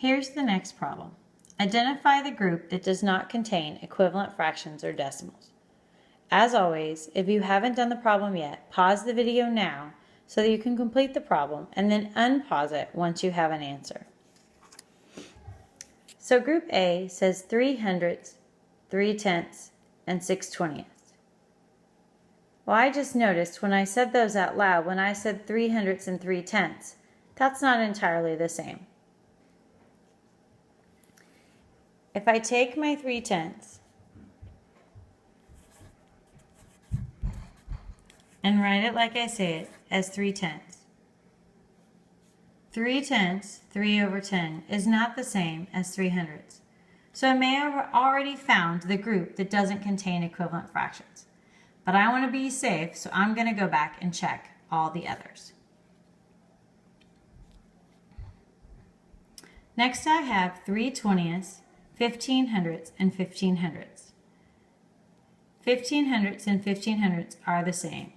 Here's the next problem. Identify the group that does not contain equivalent fractions or decimals. As always, if you haven't done the problem yet, pause the video now so that you can complete the problem and then unpause it once you have an answer. So group A says 3 hundredths, 3 tenths, and 6 twentieths. Well, I just noticed when I said those out loud, when I said 3 hundredths and 3 tenths, that's not entirely the same. If I take my 3 tenths and write it like I say it as 3 tenths, 3 tenths, 3 over 10, is not the same as 3 hundredths. So I may have already found the group that doesn't contain equivalent fractions. But I want to be safe, so I'm going to go back and check all the others. Next I have 3 twentieths, 15 hundredths, and 15 hundredths. 15 hundredths and 15 hundredths are the same.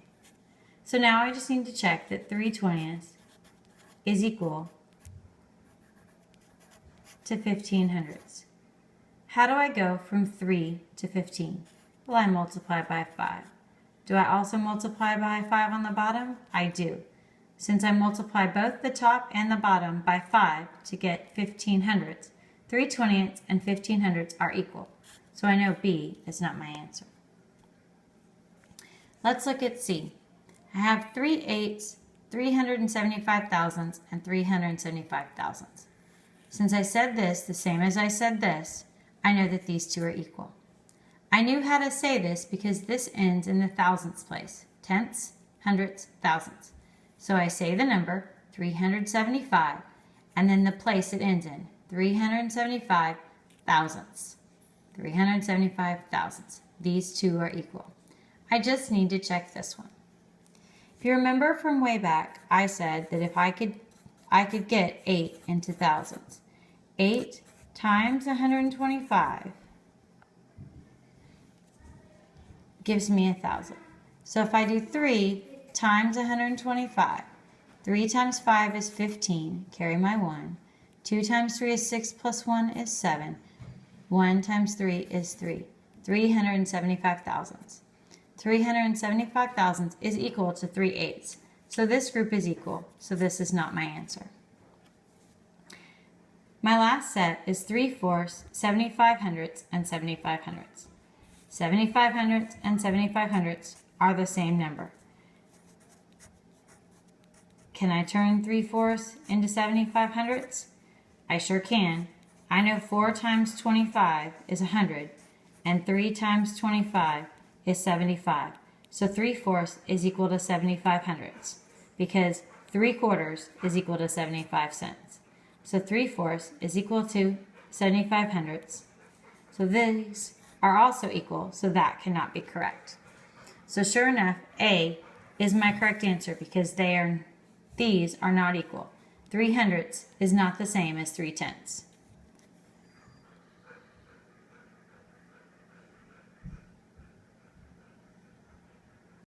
So now I just need to check that 3 twentieths is equal to 15 hundredths. How do I go from 3 to 15? Well, I multiply by 5. Do I also multiply by 5 on the bottom? I do. Since I multiply both the top and the bottom by 5 to get 15 hundredths, 3 twentieths and 15 hundredths are equal. So I know B is not my answer. Let's look at C. I have 3 eighths, 375 thousandths, and 375 thousandths. Since I said this the same as I said this, I know that these two are equal. I knew how to say this because this ends in the thousandths place. Tenths, hundredths, thousandths. So I say the number 375 and then the place it ends in. 375 thousandths. 375 thousandths. These two are equal. I just need to check this one. If you remember from way back, I said that if I could get 8 into thousandths. 8 times 125 gives me 1,000. So if I do 3 times 125, 3 times 5 is 15, carry my 1. 2 times 3 is 6 plus 1 is 7. 1 times 3 is 3. 375 thousandths. 375 thousandths is equal to 3 eighths. So this group is equal, so this is not my answer. My last set is 3 fourths, 75 hundredths, and 75 hundredths. 75 hundredths and 75 hundredths are the same number. Can I turn 3 fourths into 75 hundredths? I sure can. I know 4 times 25 is 100, and 3 times 25 is 75. So 3 fourths is equal to 75 hundredths, because 3 quarters is equal to 75 cents. So 3 fourths is equal to 75 hundredths. So these are also equal, so that cannot be correct. So sure enough, A is my correct answer because these are not equal. 3 hundredths is not the same as 3 tenths.